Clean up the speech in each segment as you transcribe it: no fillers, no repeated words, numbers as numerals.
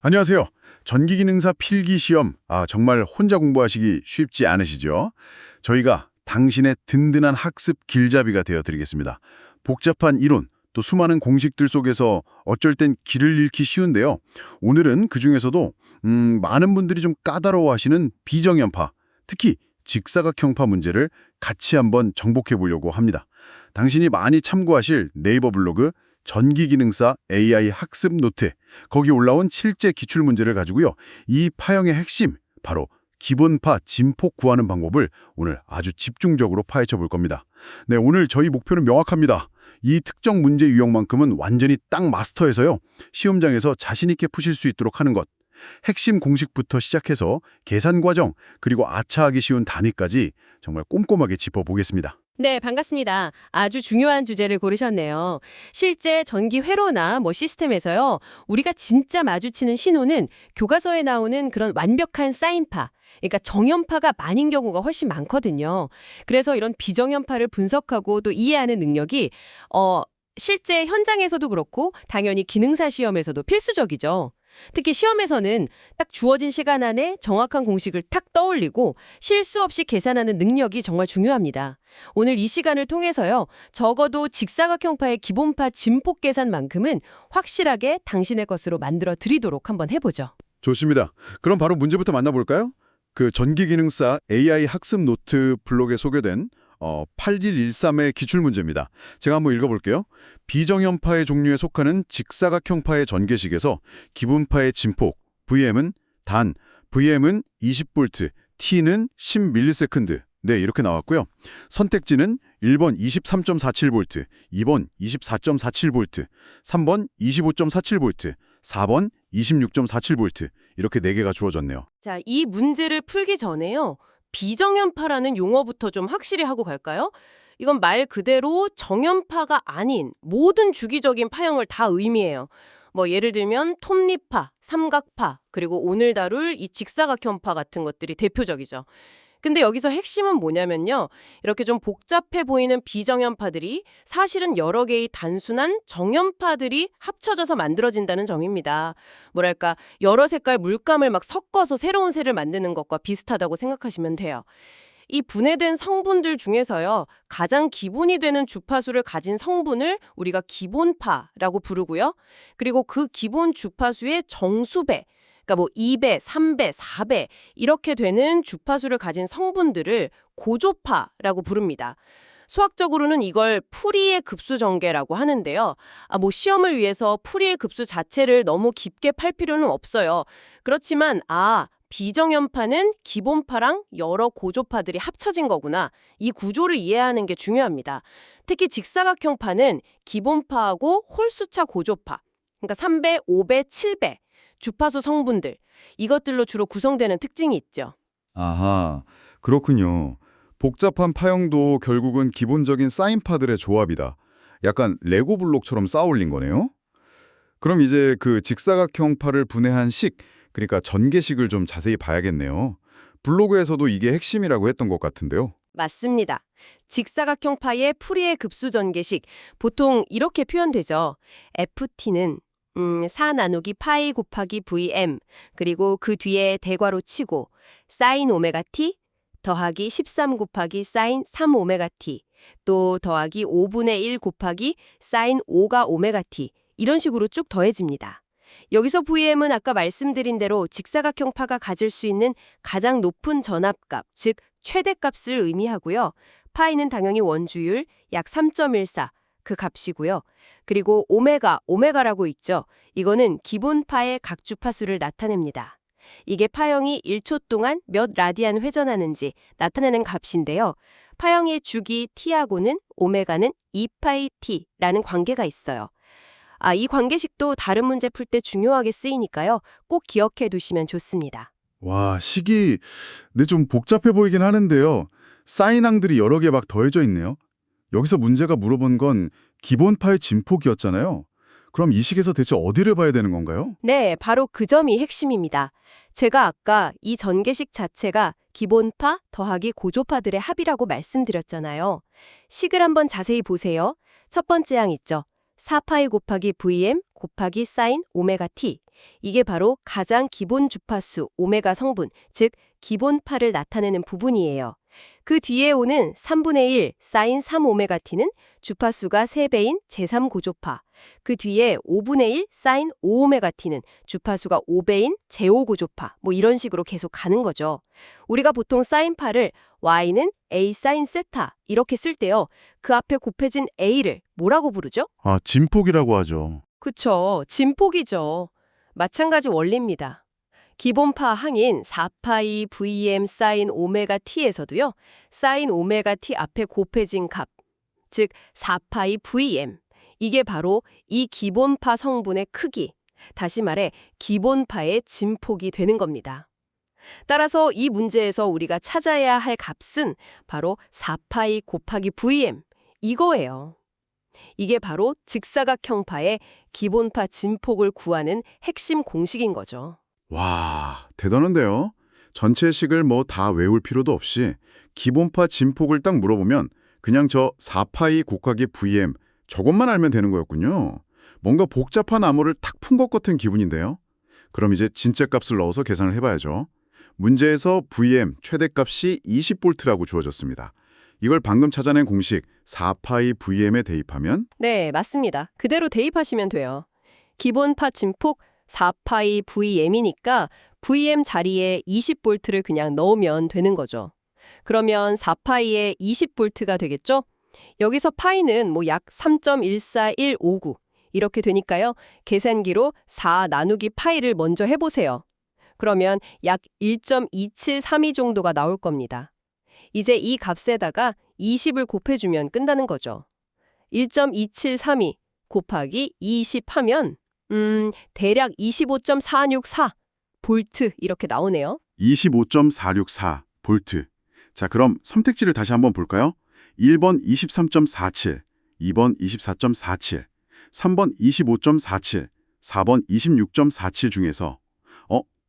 안녕하세요. 전기기능사 필기시험, 정말 혼자 공부하시기 쉽지 않으시죠? 저희가 당신의 든든한 학습 길잡이가 되어드리겠습니다. 복잡한 이론, 또 수많은 공식들 속에서 어쩔 땐 길을 잃기 쉬운데요. 오늘은 그중에서도 많은 분들이 좀 까다로워하시는 비정연파, 특히 직사각형파 문제를 같이 한번 정복해 보려고 합니다. 당신이 많이 참고하실 네이버 블로그 전기기능사 AI 학습 노트, 거기 올라온 실제 기출문제를 가지고요. 이 파형의 핵심, 바로 기본파 진폭 구하는 방법을 오늘 아주 집중적으로 파헤쳐 볼 겁니다. 네, 오늘 저희 목표는 명확합니다. 이 특정 문제 유형만큼은 완전히 딱 마스터해서요. 시험장에서 자신 있게 푸실 수 있도록 하는 것. 핵심 공식부터 시작해서 계산 과정, 그리고 아차하기 쉬운 단위까지 정말 꼼꼼하게 짚어보겠습니다. 네, 반갑습니다. 아주 중요한 주제를 고르셨네요. 실제 전기 회로나 시스템에서요, 우리가 진짜 마주치는 신호는 교과서에 나오는 그런 완벽한 사인파, 그러니까 정연파가 아닌 경우가 훨씬 많거든요. 그래서 이런 비정연파를 분석하고 또 이해하는 능력이 실제 현장에서도 그렇고 당연히 기능사 시험에서도 필수적이죠. 특히 시험에서는 딱 주어진 시간 안에 정확한 공식을 탁 떠올리고 실수 없이 계산하는 능력이 정말 중요합니다. 오늘 이 시간을 통해서요, 적어도 직사각형파의 기본파 진폭 계산만큼은 확실하게 당신의 것으로 만들어 드리도록 한번 해보죠. 좋습니다. 그럼 바로 문제부터 만나볼까요? 그 전기기능사 AI 학습 노트 블록에 소개된 8113의 기출문제입니다. 제가 한번 읽어볼게요. 비정연파의 종류에 속하는 직사각형파의 전개식에서 기본파의 진폭, VM은 단, VM은 20V, T는 10ms. 네, 이렇게 나왔고요. 선택지는 1번 23.47V, 2번 24.47V, 3번 25.47V, 4번 26.47V 이렇게 4개가 주어졌네요. 자, 이 문제를 풀기 전에요. 비정연파라는 용어부터 좀 확실히 하고 갈까요? 이건 말 그대로 정연파가 아닌 모든 주기적인 파형을 다 의미해요. 예를 들면 톱니파, 삼각파, 그리고 오늘 다룰 이 직사각형파 같은 것들이 대표적이죠. 근데 여기서 핵심은 뭐냐면요. 이렇게 좀 복잡해 보이는 비정연파들이 사실은 여러 개의 단순한 정연파들이 합쳐져서 만들어진다는 점입니다. 뭐랄까, 여러 색깔 물감을 막 섞어서 새로운 새를 만드는 것과 비슷하다고 생각하시면 돼요. 이 분해된 성분들 중에서요, 가장 기본이 되는 주파수를 가진 성분을 우리가 기본파라고 부르고요. 그리고 그 기본 주파수의 정수배, 그러니까 2배, 3배, 4배 이렇게 되는 주파수를 가진 성분들을 고조파라고 부릅니다. 수학적으로는 이걸 풀이의 급수 전개라고 하는데요. 시험을 위해서 풀이의 급수 자체를 너무 깊게 팔 필요는 없어요. 그렇지만 비정연파는 기본파랑 여러 고조파들이 합쳐진 거구나. 이 구조를 이해하는 게 중요합니다. 특히 직사각형파는 기본파하고 홀수차 고조파, 그러니까 3배, 5배, 7배 주파수 성분들, 이것들로 주로 구성되는 특징이 있죠. 아하, 그렇군요. 복잡한 파형도 결국은 기본적인 사인파들의 조합이다. 약간 레고 블록처럼 쌓아올린 거네요. 그럼 이제 그 직사각형파를 분해한 식, 그러니까 전개식을 좀 자세히 봐야겠네요. 블로그에서도 이게 핵심이라고 했던 것 같은데요. 맞습니다. 직사각형파의 풀이의 급수 전개식, 보통 이렇게 표현되죠. FT는 4 나누기 파이 곱하기 VM, 그리고 그 뒤에 대괄호 치고 사인 오메가 t 더하기 13 곱하기 사인 3 오메가 t, 또 더하기 5분의 1 곱하기 사인 5가 오메가 t, 이런 식으로 쭉 더해집니다. 여기서 VM은 아까 말씀드린 대로 직사각형파가 가질 수 있는 가장 높은 전압값, 즉 최대값을 의미하고요. 파이는 당연히 원주율 약 3.14, 그 값이고요. 그리고 오메가라고 있죠. 이거는 기본파의 각 주파수를 나타냅니다. 이게 파형이 1초 동안 몇 라디안 회전하는지 나타내는 값인데요. 파형의 주기 t하고는 오메가는 2파이 t라는 관계가 있어요. 이 관계식도 다른 문제 풀 때 중요하게 쓰이니까요. 꼭 기억해 두시면 좋습니다. 와, 식이 좀 복잡해 보이긴 하는데요. 사인항들이 여러 개 막 더해져 있네요. 여기서 문제가 물어본 건 기본파의 진폭이었잖아요. 그럼 이 식에서 대체 어디를 봐야 되는 건가요? 네, 바로 그 점이 핵심입니다. 제가 아까 이 전개식 자체가 기본파 더하기 고조파들의 합이라고 말씀드렸잖아요. 식을 한번 자세히 보세요. 첫 번째 항 있죠. 4파이 곱하기 VM 곱하기 사인 오메가 t. 이게 바로 가장 기본 주파수 오메가 성분, 즉 기본파를 나타내는 부분이에요. 그 뒤에 오는 3분의 1 사인 3오메가T는 주파수가 3배인 제3고조파, 그 뒤에 5분의 1 사인 5오메가T는 주파수가 5배인 제5고조파, 뭐 이런 식으로 계속 가는 거죠. 우리가 보통 사인파를 Y는 A 사인 세타 이렇게 쓸 때요. 그 앞에 곱해진 A를 뭐라고 부르죠? 아, 진폭이라고 하죠. 그쵸. 진폭이죠. 마찬가지 원리입니다. 기본파 항인 4파이 Vm 사인 오메가 T에서도요. 사인 오메가 T 앞에 곱해진 값, 즉 4파이 Vm. 이게 바로 이 기본파 성분의 크기, 다시 말해 기본파의 진폭이 되는 겁니다. 따라서 이 문제에서 우리가 찾아야 할 값은 바로 4파이 곱하기 Vm 이거예요. 이게 바로 직사각형파의 기본파 진폭을 구하는 핵심 공식인 거죠. 와, 대단한데요. 전체 식을 뭐 다 외울 필요도 없이 기본파 진폭을 딱 물어보면 그냥 저 4파이 곱하기 Vm 저것만 알면 되는 거였군요. 뭔가 복잡한 암호를 탁 푼 것 같은 기분인데요. 그럼 이제 진짜 값을 넣어서 계산을 해봐야죠. 문제에서 Vm 최대값이 20V라고 주어졌습니다. 이걸 방금 찾아낸 공식 4파이 Vm에 대입하면 네, 맞습니다. 그대로 대입하시면 돼요. 기본파 진폭 4파이 Vm이니까 Vm 자리에 20V를 그냥 넣으면 되는 거죠. 그러면 4파이에 20V가 되겠죠? 여기서 파이는 뭐 약 3.14159 이렇게 되니까요. 계산기로 4 나누기 파이를 먼저 해보세요. 그러면 약 1.2732 정도가 나올 겁니다. 이제 이 값에다가 20을 곱해주면 끝나는 거죠. 1.2732 곱하기 20 하면 대략 25.464 볼트 이렇게 나오네요. 25.464 볼트. 자, 그럼 선택지를 다시 한번 볼까요? 1번 23.47, 2번 24.47, 3번 25.47, 4번 26.47 중에서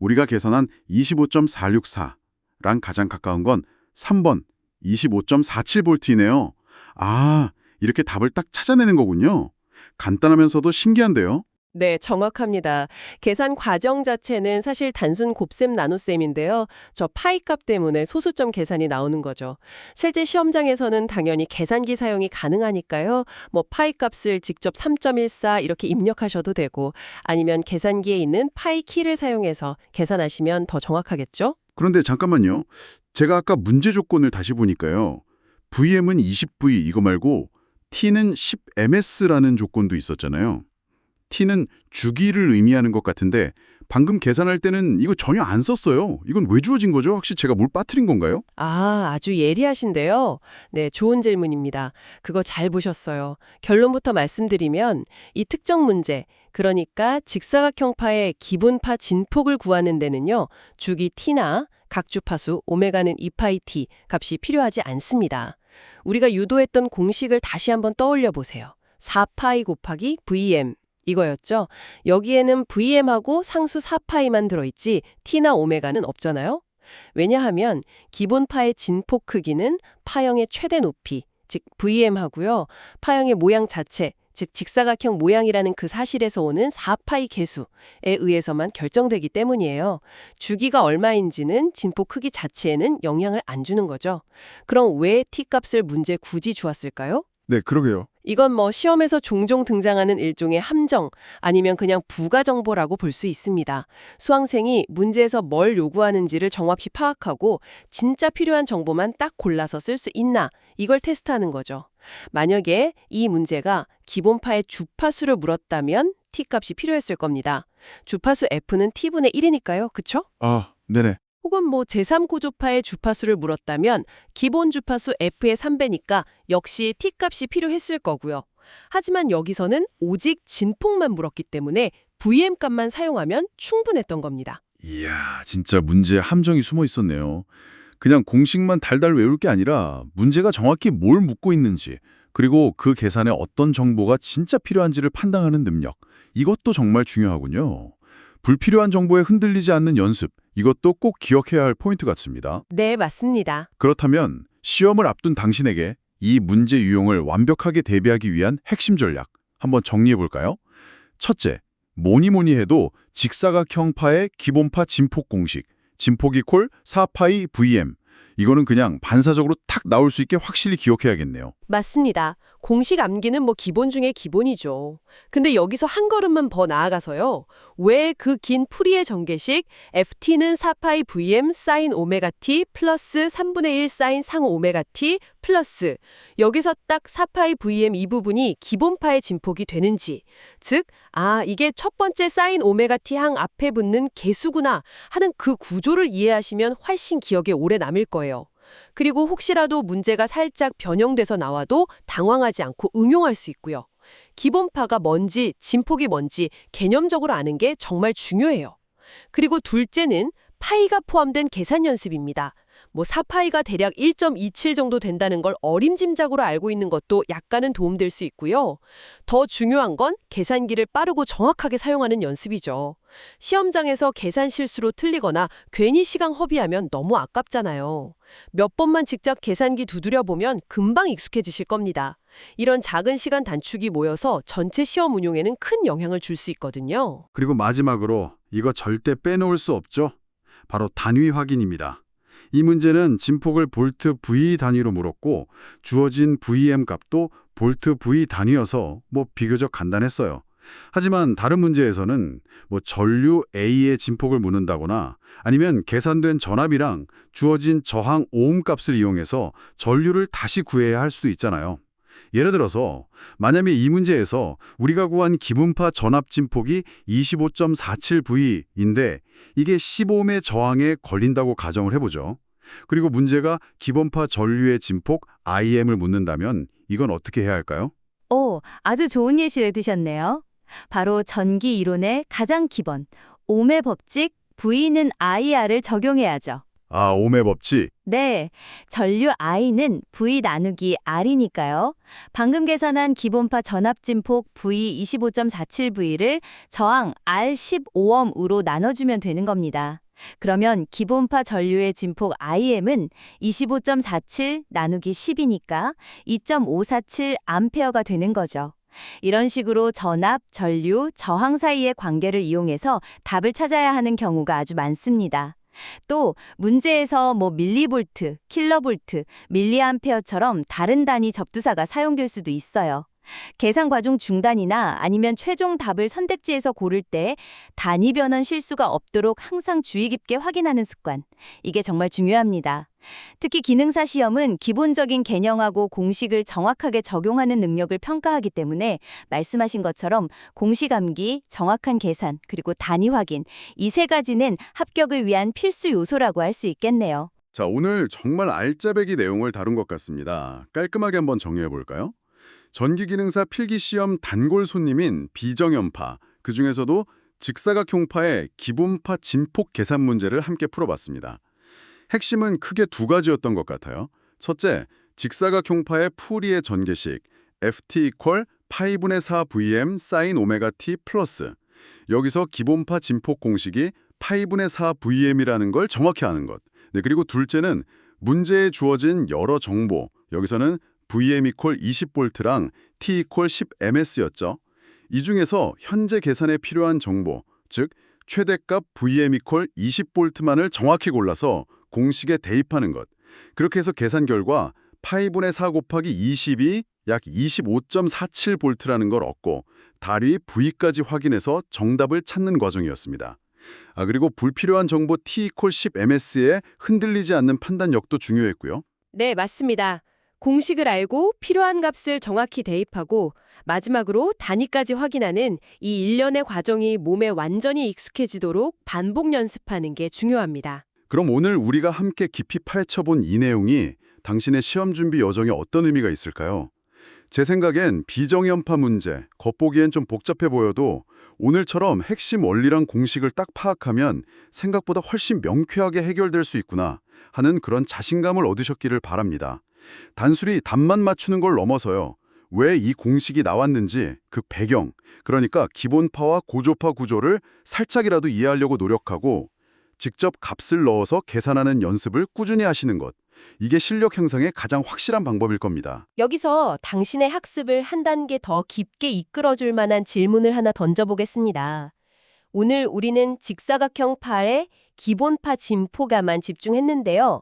우리가 계산한 25.464랑 가장 가까운 건 3번 25.47V이네요. 아, 이렇게 답을 딱 찾아내는 거군요. 간단하면서도 신기한데요. 네, 정확합니다. 계산 과정 자체는 사실 단순 곱셈 나눗셈인데요. 저 파이 값 때문에 소수점 계산이 나오는 거죠. 실제 시험장에서는 당연히 계산기 사용이 가능하니까요. 뭐 파이 값을 직접 3.14 이렇게 입력하셔도 되고 아니면 계산기에 있는 파이 키를 사용해서 계산하시면 더 정확하겠죠? 그런데 잠깐만요. 제가 아까 문제 조건을 다시 보니까요. Vm은 20V 이거 말고 T는 10ms라는 조건도 있었잖아요. T는 주기를 의미하는 것 같은데 방금 계산할 때는 이거 전혀 안 썼어요. 이건 왜 주어진 거죠? 혹시 제가 뭘 빠뜨린 건가요? 아, 아주 예리하신데요. 네, 좋은 질문입니다. 그거 잘 보셨어요. 결론부터 말씀드리면 이 특정 문제, 그러니까 직사각형파의 기본파 진폭을 구하는 데는요. 주기 t나 각 주파수 오메가는 2파이 t 값이 필요하지 않습니다. 우리가 유도했던 공식을 다시 한번 떠올려 보세요. 4파이 곱하기 Vm 이거였죠. 여기에는 Vm하고 상수 4파이만 들어있지 t나 오메가는 없잖아요. 왜냐하면 기본파의 진폭 크기는 파형의 최대 높이, 즉 Vm하고요. 파형의 모양 자체, 즉 직사각형 모양이라는 그 사실에서 오는 4파이 계수에 의해서만 결정되기 때문이에요. 주기가 얼마인지는 진폭 크기 자체에는 영향을 안 주는 거죠. 그럼 왜 t값을 문제에 굳이 주었을까요? 네, 그러게요. 이건 뭐 시험에서 종종 등장하는 일종의 함정 아니면 그냥 부가 정보라고 볼 수 있습니다. 수험생이 문제에서 뭘 요구하는지를 정확히 파악하고 진짜 필요한 정보만 딱 골라서 쓸 수 있나 이걸 테스트하는 거죠. 만약에 이 문제가 기본파의 주파수를 물었다면 t값이 필요했을 겁니다. 주파수 f는 t분의 1이니까요. 그쵸? 아, 네네. 혹은 뭐 제3고조파의 주파수를 물었다면 기본 주파수 f의 3배니까 역시 t값이 필요했을 거고요. 하지만 여기서는 오직 진폭만 물었기 때문에 Vm 값만 사용하면 충분했던 겁니다. 이야, 진짜 문제에 함정이 숨어 있었네요. 그냥 공식만 달달 외울 게 아니라 문제가 정확히 뭘 묻고 있는지 그리고 그 계산에 어떤 정보가 진짜 필요한지를 판단하는 능력 이것도 정말 중요하군요. 불필요한 정보에 흔들리지 않는 연습 이것도 꼭 기억해야 할 포인트 같습니다. 네, 맞습니다. 그렇다면 시험을 앞둔 당신에게 이 문제 유형을 완벽하게 대비하기 위한 핵심 전략 한번 정리해 볼까요? 첫째, 뭐니 해도 직사각형파의 기본파 진폭 공식, 진폭 이퀄 4파이 VM. 이거는 그냥 반사적으로 탁 나올 수 있게 확실히 기억해야겠네요. 맞습니다. 공식 암기는 뭐 기본 중에 기본이죠. 근데 여기서 한 걸음만 더 나아가서요. 왜 그 긴 풀이의 전개식 ft는 4파이 vm 사인 오메가 t 플러스 3분의 1 사인 상 오메가 t 플러스 여기서 딱 4파이 vm 이 부분이 기본파의 진폭이 되는지, 즉 이게 첫 번째 사인 오메가 t 항 앞에 붙는 개수구나 하는 그 구조를 이해하시면 훨씬 기억에 오래 남을 거예요. 그리고 혹시라도 문제가 살짝 변형돼서 나와도 당황하지 않고 응용할 수 있고요. 기본파가 뭔지, 진폭이 뭔지 개념적으로 아는 게 정말 중요해요. 그리고 둘째는 파이가 포함된 계산 연습입니다. 4파이가 대략 1.27 정도 된다는 걸 어림짐작으로 알고 있는 것도 약간은 도움될 수 있고요. 더 중요한 건 계산기를 빠르고 정확하게 사용하는 연습이죠. 시험장에서 계산 실수로 틀리거나 괜히 시간 허비하면 너무 아깝잖아요. 몇 번만 직접 계산기 두드려 보면 금방 익숙해지실 겁니다. 이런 작은 시간 단축이 모여서 전체 시험 운용에는 큰 영향을 줄 수 있거든요. 그리고 마지막으로 이거 절대 빼놓을 수 없죠. 바로 단위 확인입니다. 이 문제는 진폭을 볼트 V 단위로 물었고 주어진 VM 값도 볼트 V 단위여서 비교적 간단했어요. 하지만 다른 문제에서는 전류 A의 진폭을 묻는다거나 아니면 계산된 전압이랑 주어진 저항 오hm 값을 이용해서 전류를 다시 구해야 할 수도 있잖아요. 예를 들어서 만약에 이 문제에서 우리가 구한 기분파 전압 진폭이 25.47V인데 이게 10ohm의 저항에 걸린다고 가정을 해보죠. 그리고 문제가 기본파 전류의 진폭 IM을 묻는다면 이건 어떻게 해야 할까요? 오, 아주 좋은 예시를 드셨네요. 바로 전기 이론의 가장 기본, ohm의 법칙 V는 IR을 적용해야죠. ohm의 법칙. 네, 전류 I는 V 나누기 R이니까요. 방금 계산한 기본파 전압 진폭 V 25.47V를 저항 R 15ohm으로 나눠주면 되는 겁니다. 그러면 기본파 전류의 진폭 IM은 25.47 나누기 10이니까 2.547 A 되는 거죠. 이런 식으로 전압, 전류, 저항 사이의 관계를 이용해서 답을 찾아야 하는 경우가 아주 많습니다. 또 문제에서 밀리볼트, 킬로볼트, 밀리암페어처럼 다른 단위 접두사가 사용될 수도 있어요. 계산 과정 중단이나 아니면 최종 답을 선택지에서 고를 때 단위 변환 실수가 없도록 항상 주의 깊게 확인하는 습관. 이게 정말 중요합니다. 특히 기능사 시험은 기본적인 개념하고 공식을 정확하게 적용하는 능력을 평가하기 때문에 말씀하신 것처럼 공식 암기, 정확한 계산, 그리고 단위 확인, 이 세 가지는 합격을 위한 필수 요소라고 할 수 있겠네요. 자, 오늘 정말 알짜배기 내용을 다룬 것 같습니다. 깔끔하게 한번 정리해 볼까요? 전기기능사 필기시험 단골 손님인 비정연파, 그중에서도 직사각형파의 기분파 진폭 계산 문제를 함께 풀어봤습니다. 핵심은 크게 두 가지였던 것 같아요. 첫째, 직사각형파의 풀이의 전개식 ft 이퀄 파이분의 4 vm 사인 오메가 t 플러스 여기서 기본파 진폭 공식이 파이분의 4 vm이라는 걸 정확히 아는 것. 네, 그리고 둘째는 문제에 주어진 여러 정보, 여기서는 VM 이퀄 20V랑 T 이퀄 10ms였죠. 이 중에서 현재 계산에 필요한 정보, 즉 최대값 VM 이퀄 20V만을 정확히 골라서 공식에 대입하는 것. 그렇게 해서 계산 결과 파이분의 4 곱하기 20이 약 25.47V라는 걸 얻고 다리 V까지 확인해서 정답을 찾는 과정이었습니다. 그리고 불필요한 정보 T 이퀄 10ms에 흔들리지 않는 판단력도 중요했고요. 네, 맞습니다. 공식을 알고 필요한 값을 정확히 대입하고 마지막으로 단위까지 확인하는 이 일련의 과정이 몸에 완전히 익숙해지도록 반복 연습하는 게 중요합니다. 그럼 오늘 우리가 함께 깊이 파헤쳐본 이 내용이 당신의 시험 준비 여정에 어떤 의미가 있을까요? 제 생각엔 비정연파 문제, 겉보기엔 좀 복잡해 보여도 오늘처럼 핵심 원리랑 공식을 딱 파악하면 생각보다 훨씬 명쾌하게 해결될 수 있구나 하는 그런 자신감을 얻으셨기를 바랍니다. 단순히 답만 맞추는 걸 넘어서요. 왜 이 공식이 나왔는지 그 배경, 그러니까 기본파와 고조파 구조를 살짝이라도 이해하려고 노력하고 직접 값을 넣어서 계산하는 연습을 꾸준히 하시는 것. 이게 실력 형성의 가장 확실한 방법일 겁니다. 여기서 당신의 학습을 한 단계 더 깊게 이끌어줄 만한 질문을 하나 던져보겠습니다. 오늘 우리는 직사각형 파의 기본파 진포가만 집중했는데요.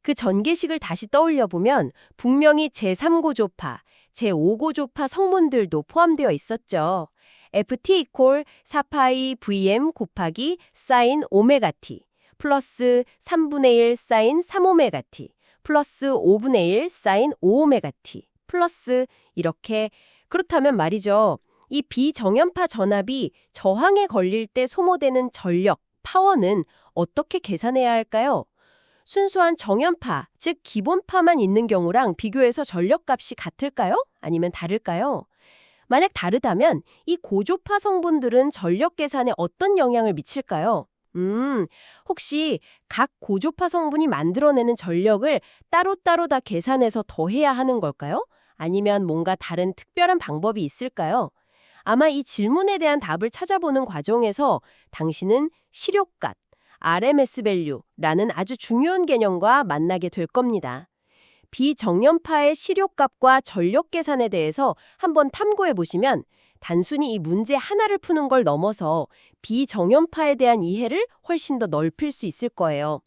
그 전개식을 다시 떠올려보면 분명히 제3고조파, 제5고조파 성분들도 포함되어 있었죠. ft 이퀄 4파이 vm 곱하기 사인 오메가 t 플러스 3분의 1 사인 3오메가 t 플러스 5분의 1 사인 5오메가 t 플러스 이렇게. 그렇다면 말이죠. 이 비정연파 전압이 저항에 걸릴 때 소모되는 전력, 파워는 어떻게 계산해야 할까요? 순수한 정연파, 즉 기본파만 있는 경우랑 비교해서 전력값이 같을까요? 아니면 다를까요? 만약 다르다면 이 고조파 성분들은 전력 계산에 어떤 영향을 미칠까요? 혹시 각 고조파 성분이 만들어내는 전력을 따로따로 다 계산해서 더해야 하는 걸까요? 아니면 뭔가 다른 특별한 방법이 있을까요? 아마 이 질문에 대한 답을 찾아보는 과정에서 당신은 실효값, RMS value라는 아주 중요한 개념과 만나게 될 겁니다. 비정연파의 실효값과 전력 계산에 대해서 한번 탐구해 보시면 단순히 이 문제 하나를 푸는 걸 넘어서 비정연파에 대한 이해를 훨씬 더 넓힐 수 있을 거예요.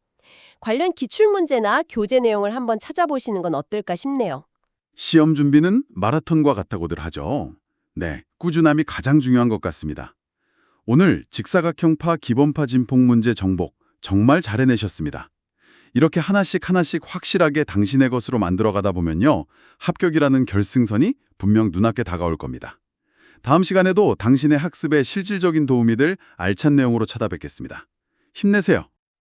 관련 기출문제나 교재 내용을 한번 찾아보시는 건 어떨까 싶네요. 시험 준비는 마라톤과 같다고들 하죠. 네, 꾸준함이 가장 중요한 것 같습니다. 오늘 직사각형파 기본파 진폭 문제 정복 정말 잘 해내셨습니다. 이렇게 하나씩 확실하게 당신의 것으로 만들어가다 보면요. 합격이라는 결승선이 분명 눈앞에 다가올 겁니다. 다음 시간에도 당신의 학습에 실질적인 도움이 될 알찬 내용으로 찾아뵙겠습니다. 힘내세요.